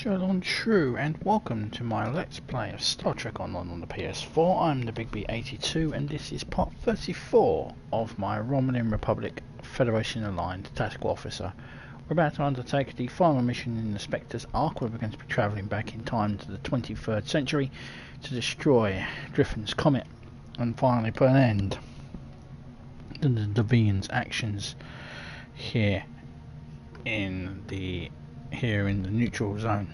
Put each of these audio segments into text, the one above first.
Hello true and welcome to my Let's Play of Star Trek Online on the PS4. I'm the Big B82 and this is part 34 of my Romulan Republic Federation Aligned Tactical Officer. We're about to undertake the final mission in the Spectres Arc, where we're going to be travelling back in time to the 23rd century to destroy Driffen's Comet and finally put an end to the Devidians' actions here in the neutral zone.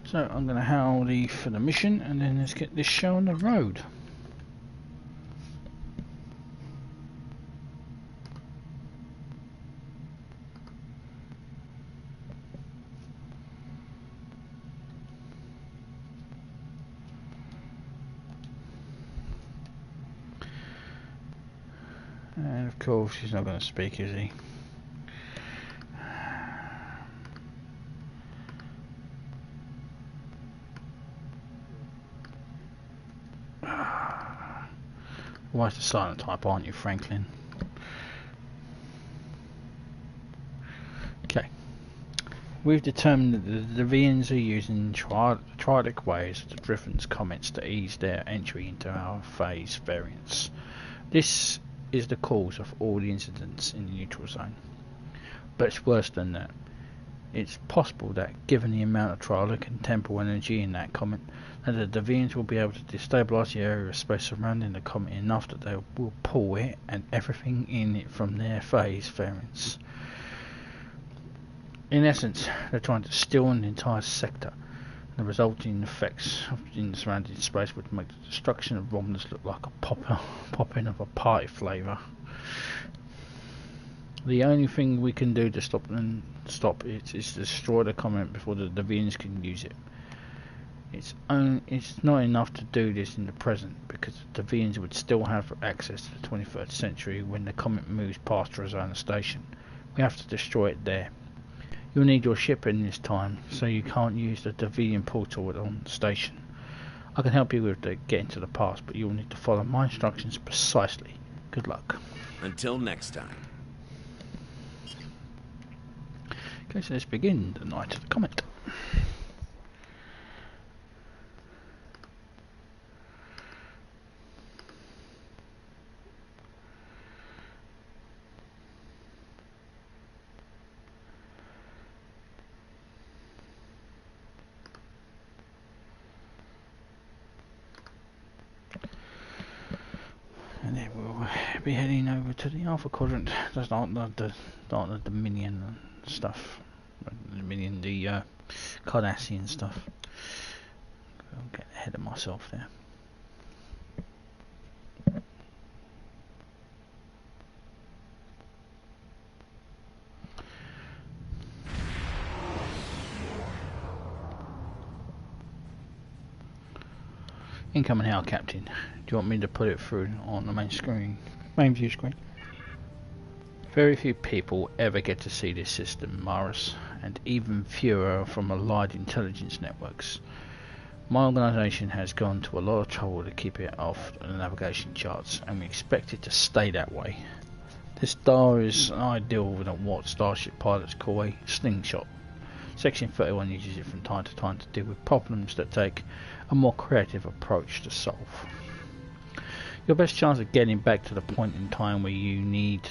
So I'm going to hail for the mission and then let's get this show on the road. And of course he's not going to speak, is he? Why the silent type, aren't you, Franklin? Okay. We've determined that the Devidians are using triadic ways to Driffen's comments to ease their entry into our phase variants. This is the cause of all the incidents in the neutral zone. But it's worse than that. It's possible that, given the amount of triadic and temporal energy in that comet, that the Deviants will be able to destabilise the area of space surrounding the comet enough that they will pull it and everything in it from their phase variants. In essence, they're trying to steal an entire sector. The resulting effects in the surrounding space would make the destruction of Romulus look like a pop-in of a party flavour. The only thing we can do to stop it is to destroy the comet before the Deviants can use it. It's not enough to do this in the present, because the Deviants would still have access to the 23rd century when the comet moves past Romulan station. We have to destroy it there. You'll need your ship in this time, so you can't use the Deviant portal on the station. I can help you with getting to the past, but you'll need to follow my instructions precisely. Good luck. Until next time. Okay, so let's begin the night of the comet. And then we'll be heading over to the Alpha Quadrant. That's not the Dominion stuff. Dominion, the Cardassian stuff. I'll get ahead of myself there. Incoming hail, Captain. Do you want me to put it through on the main view screen? Very few people ever get to see this system, Maris, and even fewer from allied intelligence networks. My organisation has gone to a lot of trouble to keep it off the navigation charts, and we expect it to stay that way. This star is ideal with what starship pilots call a slingshot. Section 31 uses it from time to time to deal with problems that take a more creative approach to solve. Your best chance of getting back to the point in time where you need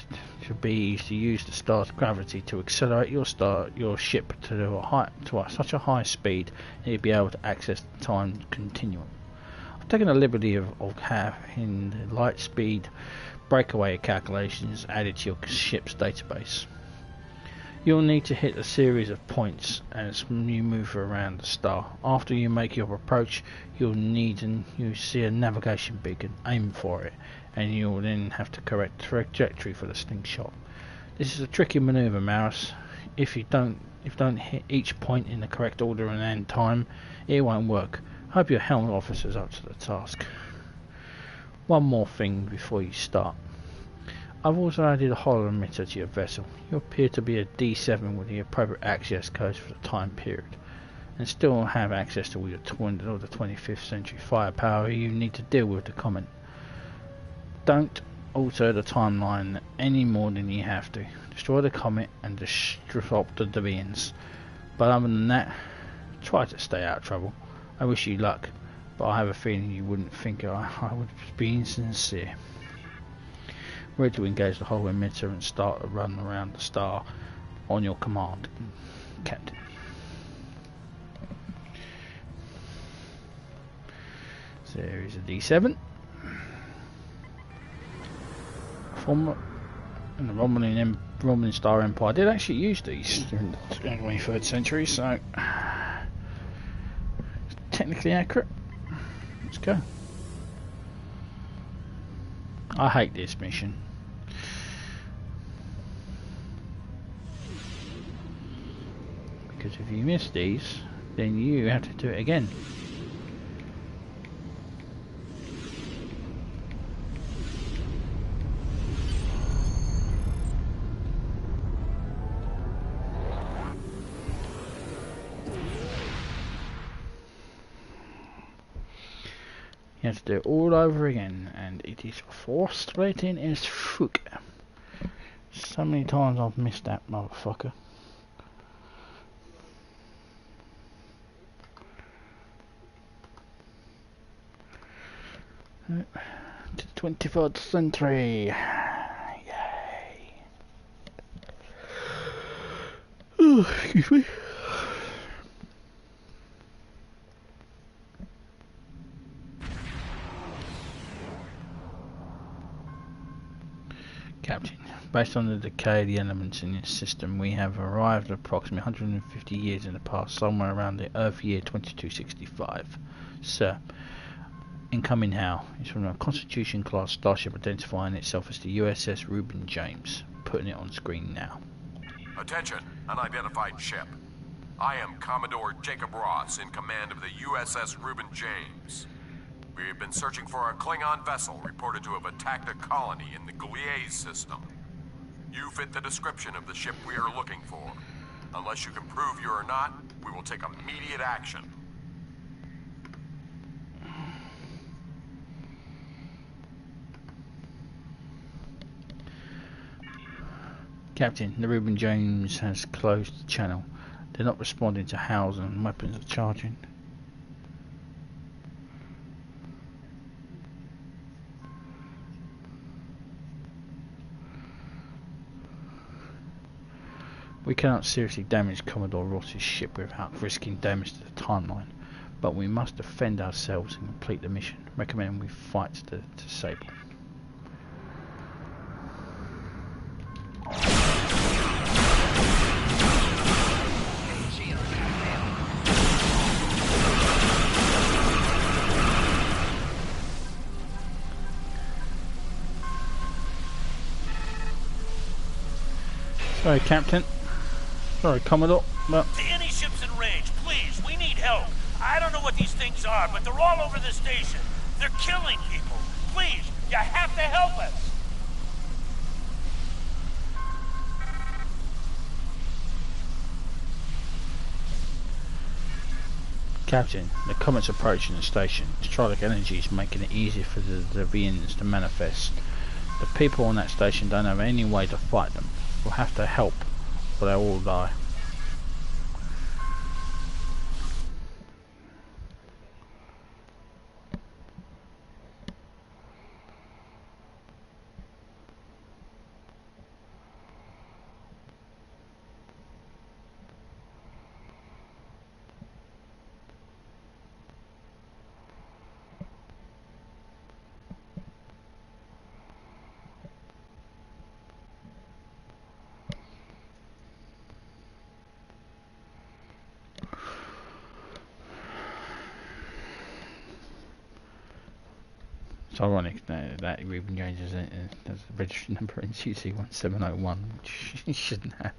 to be is to use the star's gravity to accelerate your ship to such a high speed that you'll be able to access the time continuum. I've taken the liberty of having the light speed breakaway calculations added to your ship's database. You'll need to hit a series of points as you move around the star. After you make your approach, you'll see a navigation beacon. Aim for it, and you'll then have to correct the trajectory for the slingshot. This is a tricky maneuver, Maris. If you don't hit each point in the correct order and time, it won't work. Hope your helm officer's up to the task. One more thing before you start. I've also added a holo emitter to your vessel. You appear to be a D7 with the appropriate access codes for the time period. and still have access to all the 25th century firepower you need to deal with the Comet. Don't alter the timeline any more than you have to. Destroy the Comet and disrupt the Devidians. But other than that, try to stay out of trouble. I wish you luck, but I have a feeling you wouldn't think I would be insincere. Ready to engage the whole emitter and start a run around the star on your command, Captain. So there is a D7. And the Romulan Star Empire did actually use these in the 23rd century, so it's technically accurate. Let's go. I hate this mission. Because if you miss these, then you have to do it again. You have to do it all over again, and it is frustrating as fuck. So many times I've missed that motherfucker. To the 24th century. Yay. Oh, excuse me. Captain, based on the decay of the elements in this system, we have arrived approximately 150 years in the past, somewhere around the Earth year 2265. Sir, incoming HAL is from a Constitution class starship identifying itself as the USS Reuben James. Putting it on screen now. Attention, unidentified ship. I am Commodore Jacob Ross in command of the USS Reuben James. We have been searching for a Klingon vessel reported to have attacked a colony in the Gliese system. You fit the description of the ship we are looking for. Unless you can prove you are not, we will take immediate action. Captain, the Reuben James has closed the channel. They're not responding to HALs and weapons are charging. We cannot seriously damage Commodore Ross's ship without risking damage to the timeline, but we must defend ourselves and complete the mission. Recommend we fight to disable. Sorry, Captain. Sorry, Commodore, but... To any ships in range, please, we need help. I don't know what these things are, but they're all over the station. They're killing people. Please, you have to help us. Captain, the Comet's approaching the station. Strike energy is making it easier for the Devidians to manifest. The people on that station don't have any way to fight them. We'll have to help, or they'll all die. It's ironic that Reuben James has a registered number in CC1701, which he shouldn't have.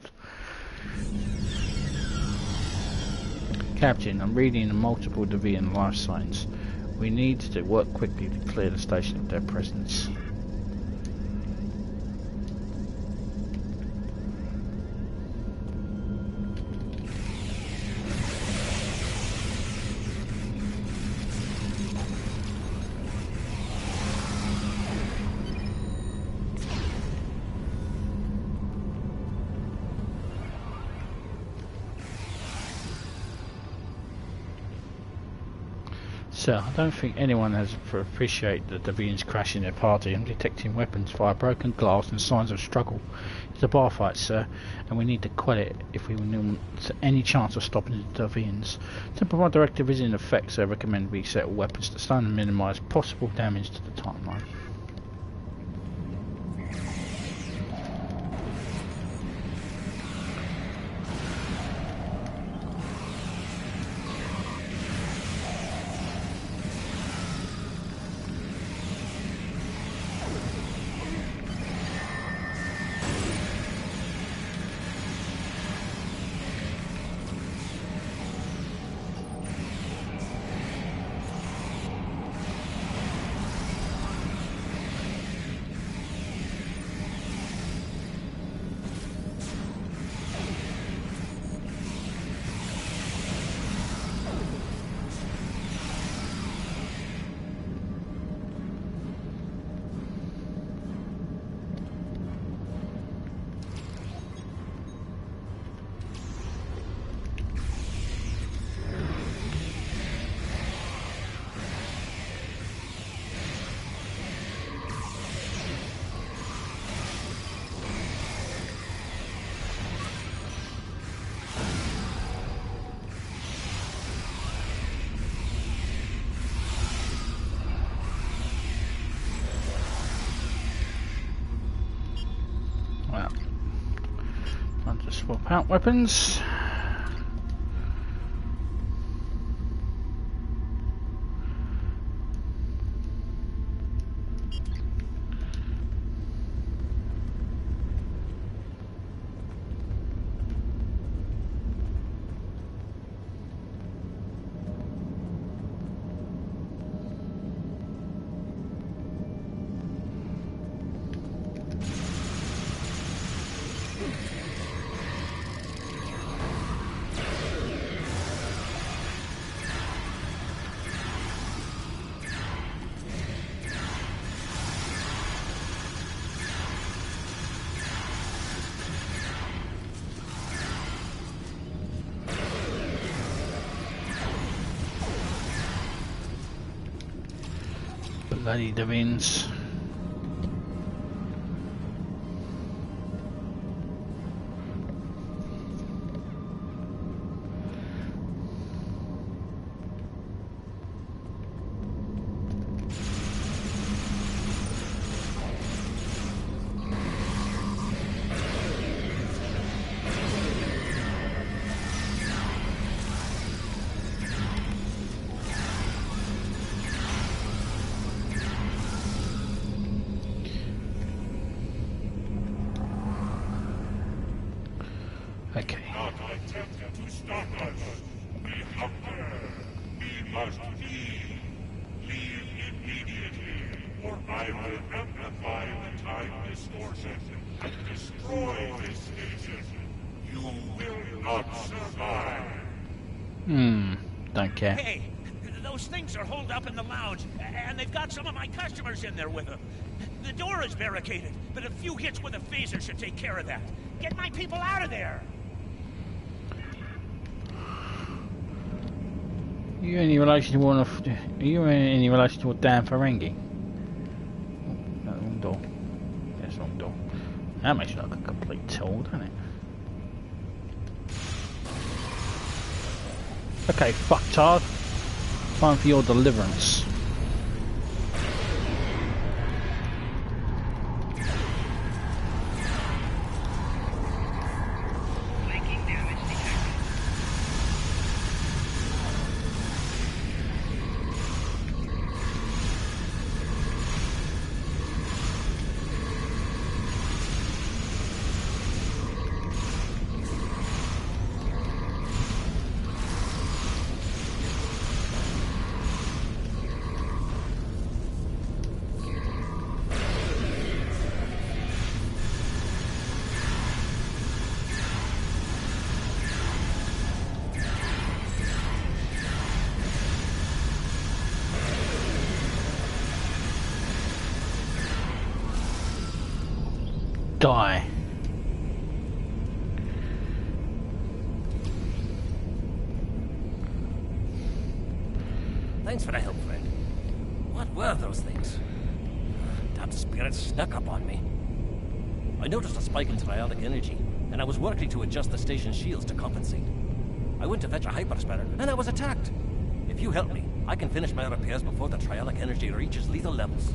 Captain, I'm reading multiple Deviant life signs. We need to work quickly to clear the station of their presence. Sir, I don't think anyone has appreciated the Deviants crashing their party and detecting weapons via broken glass and signs of struggle. It's a bar fight, sir, and we need to quell it if we want any chance of stopping the Deviants. Temporal directive is in effect, so I recommend we set all weapons to stun and minimise possible damage to the timeline. Swap out weapons. Bloody Deviants. Okay. Not attempt to stop us. We hunger. We must flee. Leave immediately, or I will amplify the time distortion and destroy this station. You will not survive. Don't care. Hey, those things are holed up in the lounge, and they've got some of my customers in there with them. The door is barricaded, but a few hits with a phaser should take care of that. Get my people out of there! Are you any relation to one of? Are you any relation to a Dan Ferengi? Oh, no, wrong door. Yes, wrong door. That makes you look like a complete tool, doesn't it? Okay, fucktard. Time for your deliverance. Die. Thanks for the help, were those things? Damn spirits snuck up on me. I noticed a spike in trialic energy, and I was working to adjust the station shields to compensate. I went to fetch a hyperspanner, and I was attacked. If you help me, I can finish my repairs before the trialic energy reaches lethal levels.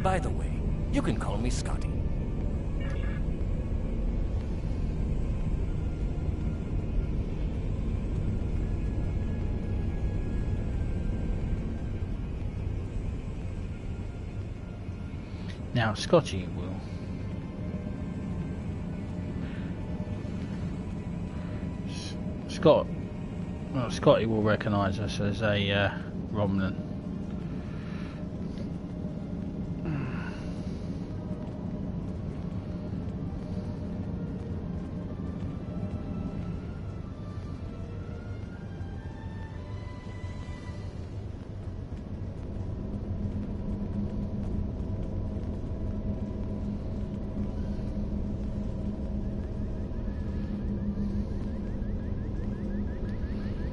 By the way, you can call me Scotty. Now Scotty will Scotty will recognise us as a Romulan.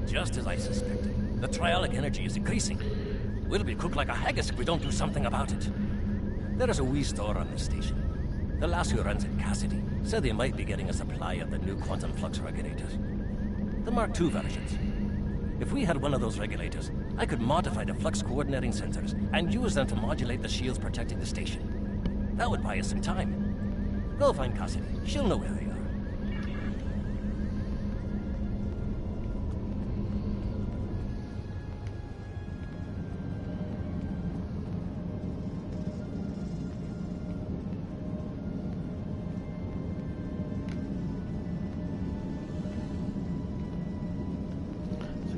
Just as I suspected, the trialic energy is increasing. We'll be cooked like a haggis if we don't do something about it. There is a wee store on this station. The lass who runs it, Cassidy, said they might be getting a supply of the new quantum flux regulators. The Mark II versions. If we had one of those regulators, I could modify the flux coordinating sensors and use them to modulate the shields protecting the station. That would buy us some time. Go find Cassidy. She'll know where they are.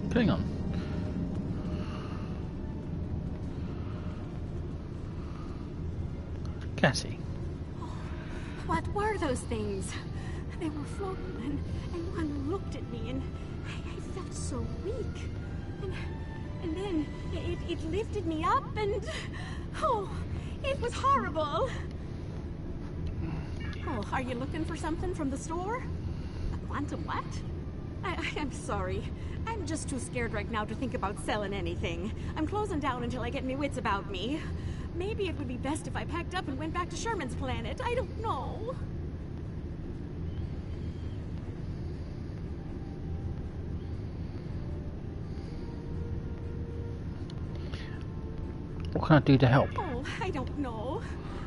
Klingon. Cassie. Oh, what were those things? They were floating, and one looked at me, and I felt so weak. And then it lifted me up, and oh, it was horrible. Oh, are you looking for something from the store? A quantum what? I'm sorry. I'm just too scared right now to think about selling anything. I'm closing down until I get my wits about me. Maybe it would be best if I packed up and went back to Sherman's planet. I don't know. What can I do to help? Oh, I don't know.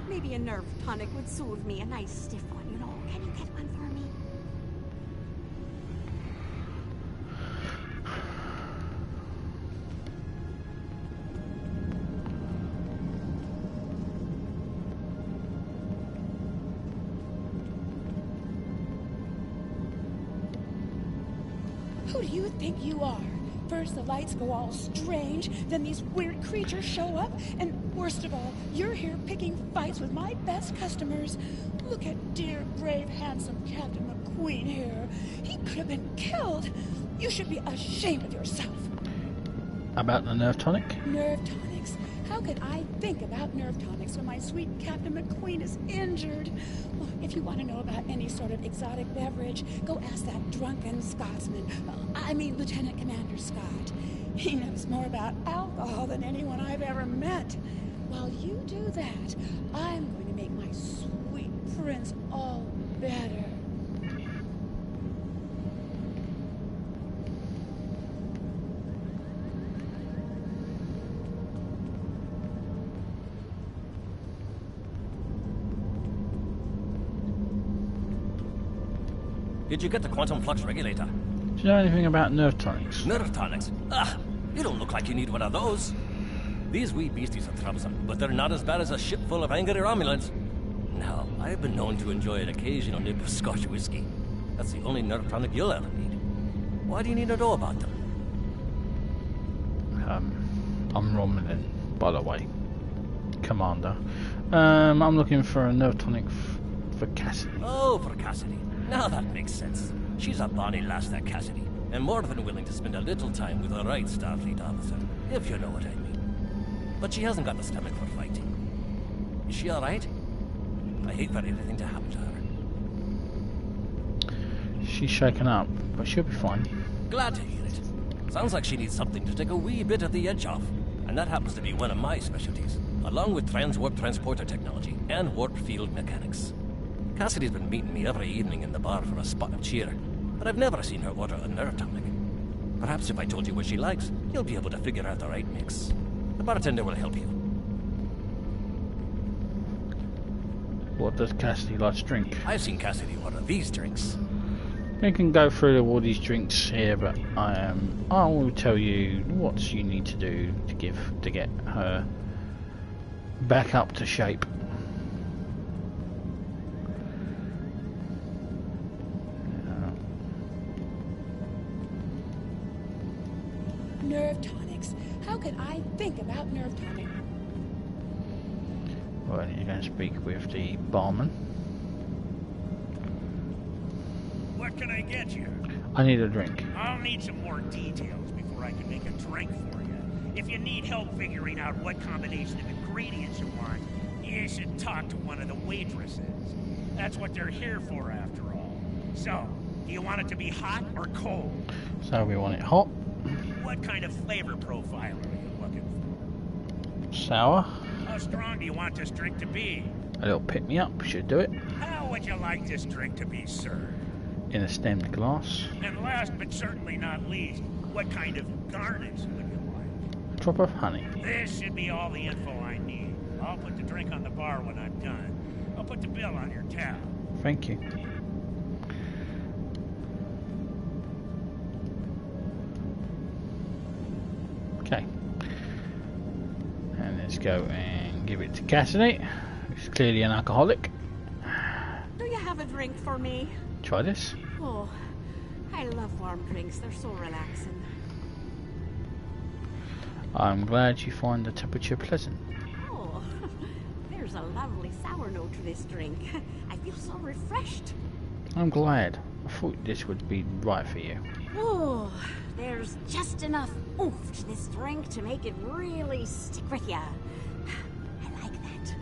Maybe a nerve tonic would soothe me. A nice stiff one, you know. Can you get one for me? Who do you think you are? First the lights go all strange, then these weird creatures show up, and worst of all, you're here picking fights with my best customers. Look at dear, brave, handsome Captain McQueen here. He could have been killed. You should be ashamed of yourself. About the nerve tonic? Nerve tonics? How could I think about nerve tonics when my sweet Captain McQueen is injured? Well, if you want to know about any sort of exotic beverage, go ask that drunken Scotsman. I mean, Lieutenant Commander Scott. He knows more about alcohol than anyone I've ever met. While you do that, I'm going to make my sweet prince all better. Did you get the quantum flux regulator? Do you know anything about nerve tonics? Nerve tonics? Ah, you don't look like you need one of those. These wee beasties are troublesome, but they're not as bad as a ship full of angry Romulans. Now, I've been known to enjoy an occasional nip of Scotch whiskey. That's the only nerve tonic you'll ever need. Why do you need to know about them? I'm Romulan, by the way. Commander. I'm looking for a nerve tonic for Cassidy. Oh, for Cassidy. Now that makes sense. She's a bonny lass, that Cassidy, and more than willing to spend a little time with the right Starfleet officer, if you know what I mean. But she hasn't got the stomach for fighting. Is she alright? I hate for anything to happen to her. She's shaken up, but she'll be fine. Glad to hear it. Sounds like she needs something to take a wee bit of the edge off. and that happens to be one of my specialties, along with transwarp transporter technology and warp field mechanics. Cassidy's been meeting me every evening in the bar for a spot of cheer, but I've never seen her order a nerve tonic. Perhaps if I told you what she likes, you'll be able to figure out the right mix. The bartender will help you. What does Cassidy like to drink? I've seen Cassidy order these drinks. We can go through all these drinks here, but I will tell you what you need to do to get her back up to shape. Nerve tonics. How could I think about nerve tonic? Well, you're going to speak with the barman. What can I get you? I need a drink. I'll need some more details before I can make a drink for you. If you need help figuring out what combination of ingredients you want, you should talk to one of the waitresses. That's what they're here for, after all. So, do you want it to be hot or cold? So we want it hot. What kind of flavor profile are you looking for? Sour. How strong do you want this drink to be? A little pick-me-up should do it. How would you like this drink to be served? In a stemmed glass. And last but certainly not least, what kind of garnish would you like? A drop of honey. This should be all the info I need. I'll put the drink on the bar when I'm done. I'll put the bill on your tab. Thank you. Okay. And let's go and give it to Cassidy, who's clearly an alcoholic. Do you have a drink for me? Try this. Oh, I love warm drinks. They're so relaxing. I'm glad you find the temperature pleasant. Oh, there's a lovely sour note to this drink. I feel so refreshed. I'm glad. I thought this would be right for you. Oh, there's just enough oomph to this drink to make it really stick with ya. I like that.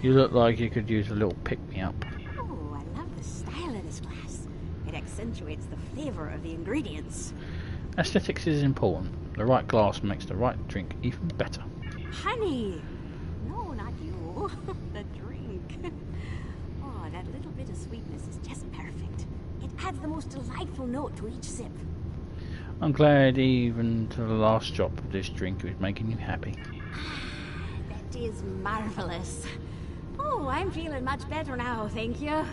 You look like you could use a little pick-me-up. Oh, I love the style of this glass. It accentuates the flavor of the ingredients. Aesthetics is important. The right glass makes the right drink even better. Honey! No, not you. The drink. Oh, that little bit of sweetness is just perfect. It adds the most delightful note to each sip. I'm glad even to the last drop of this drink was making you happy. That is marvelous. Oh, I'm feeling much better now, thank you.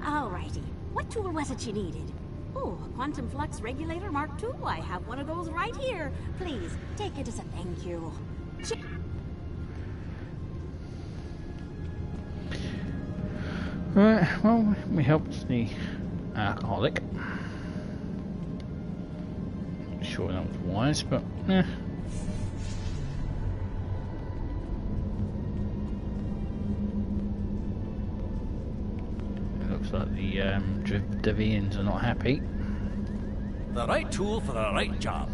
Alrighty. What tool was it you needed? Oh, a quantum flux regulator Mark II. I have one of those right here. Please, take it as a thank you. Right, well, we helped the alcoholic. Not sure that was wise, but eh. It looks like the Devidians are not happy. The right tool for the right job.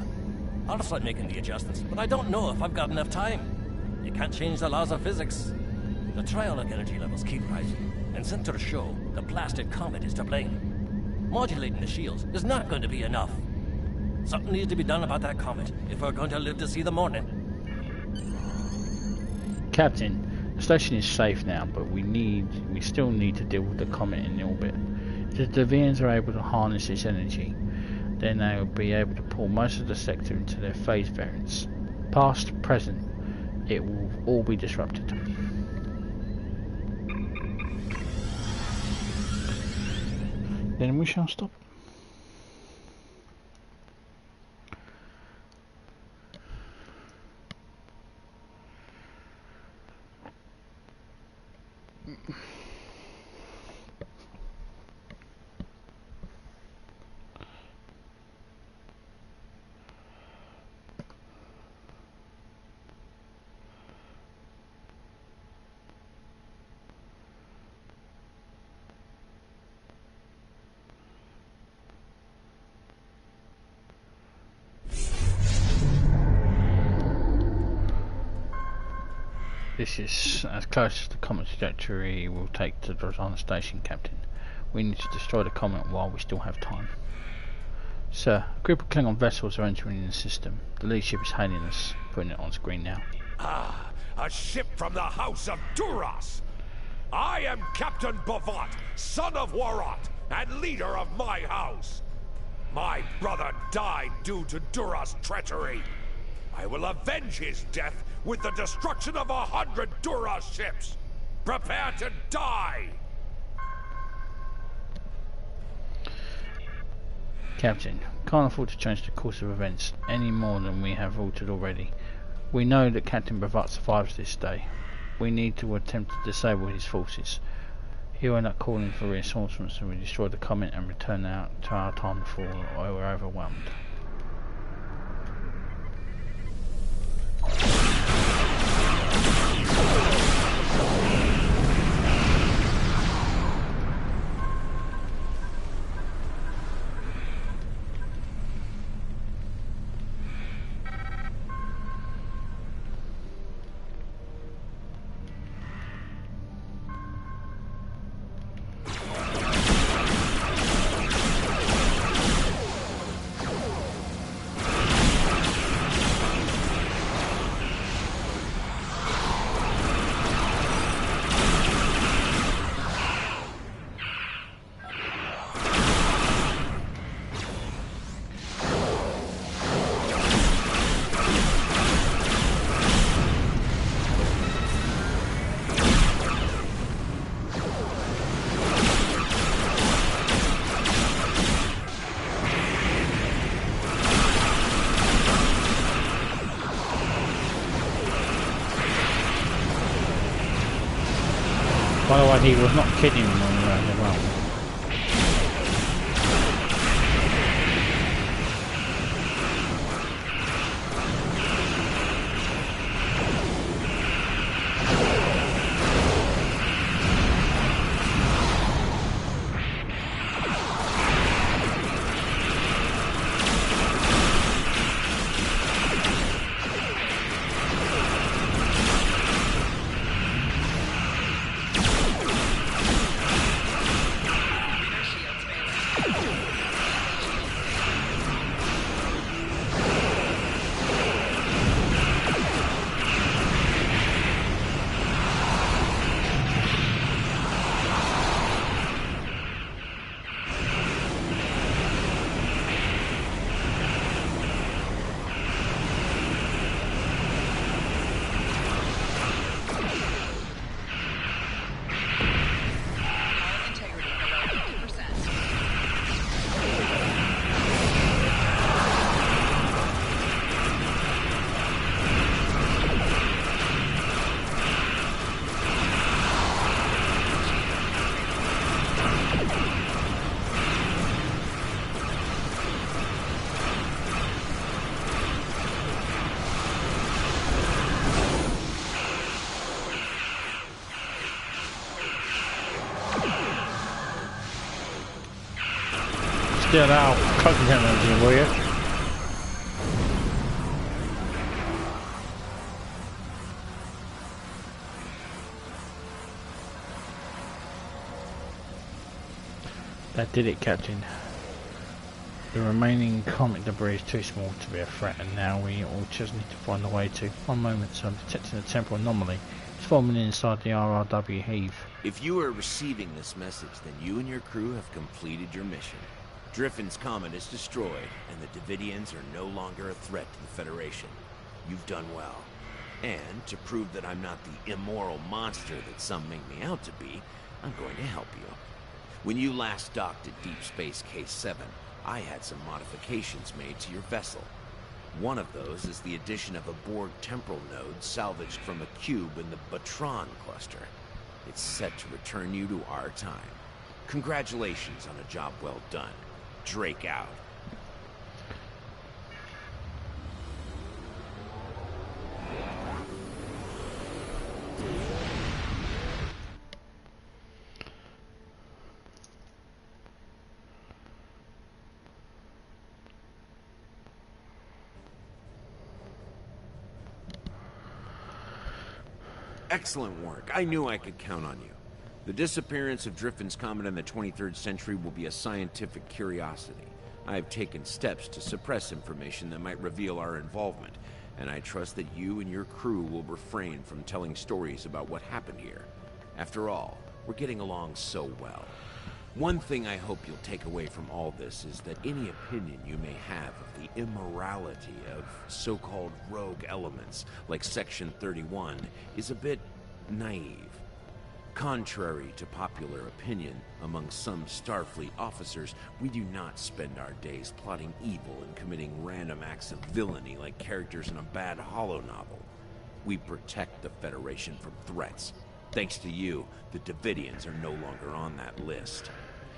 I'll start making the adjustments, but I don't know if I've got enough time. You can't change the laws of physics. The trionic energy levels keep rising, and sensors show the blasted Comet is to blame. Modulating the shields is not going to be enough. Something needs to be done about that Comet if we're going to live to see the morning. Captain, the station is safe now, but we still need to deal with the Comet in orbit. If the Deviants are able to harness this energy, then they will be able to pull most of the sector into their phase variants. Past, present, it will all be disrupted. Then we shall stop. This is as close as the Comet trajectory will take to the Driffen station, Captain. We need to destroy the Comet while we still have time. Sir, a group of Klingon vessels are entering the system. The lead ship is hailing us, putting it on screen now. Ah, a ship from the House of Duras! I am Captain Bavat, son of Warat, and leader of my house. My brother died due to Duras' treachery. I will avenge his death with the destruction of 100 Duras ships. Prepare to die! Captain, can't afford to change the course of events any more than we have altered already. We know that Captain Bavat survives this day. We need to attempt to disable his forces. He will end up calling for reinforcements and we destroy the Comet and return out to our time before we're overwhelmed. By the way, he was not kidding him on the road as well. Still out, closing down engine, will you? That did it, Captain. The remaining Comet debris is too small to be a threat, and now we all just need to find a way to. One moment, so I'm detecting a temporal anomaly. It's forming inside the RRW Helve. If you are receiving this message, then you and your crew have completed your mission. Driffen's Comet is destroyed, and the Devidians are no longer a threat to the Federation. You've done well. And to prove that I'm not the immoral monster that some make me out to be, I'm going to help you. When you last docked at Deep Space K7, I had some modifications made to your vessel. One of those is the addition of a Borg temporal node salvaged from a cube in the Batron cluster. It's set to return you to our time. Congratulations on a job well done. Drake out. Excellent work. I knew I could count on you. The disappearance of Driffen's Comet in the 23rd century will be a scientific curiosity. I've taken steps to suppress information that might reveal our involvement, and I trust that you and your crew will refrain from telling stories about what happened here. After all, we're getting along so well. One thing I hope you'll take away from all this is that any opinion you may have of the immorality of so-called rogue elements like Section 31 is a bit naive. Contrary to popular opinion among some Starfleet officers, we do not spend our days plotting evil and committing random acts of villainy like characters in a bad holo novel. We protect the Federation from threats. Thanks to you, the Devidians are no longer on that list.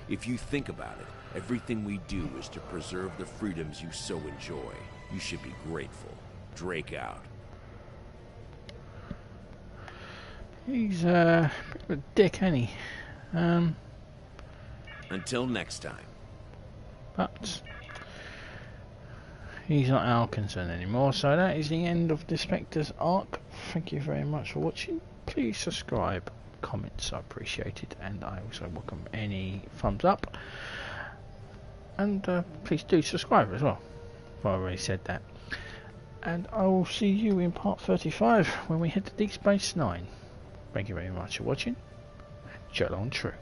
If you think about it, everything we do is to preserve the freedoms you so enjoy. You should be grateful. Drake out. He's a bit of a dick, ain't he? Until next time. But he's not our concern anymore, so that is the end of the Spectres Arc. Thank you very much for watching. Please subscribe, comments are appreciated, and I also welcome any thumbs up. And please do subscribe as well, if I already said that. And I will see you in part 35 when we head to Deep Space Nine. Thank you very much for watching, and Chill on True.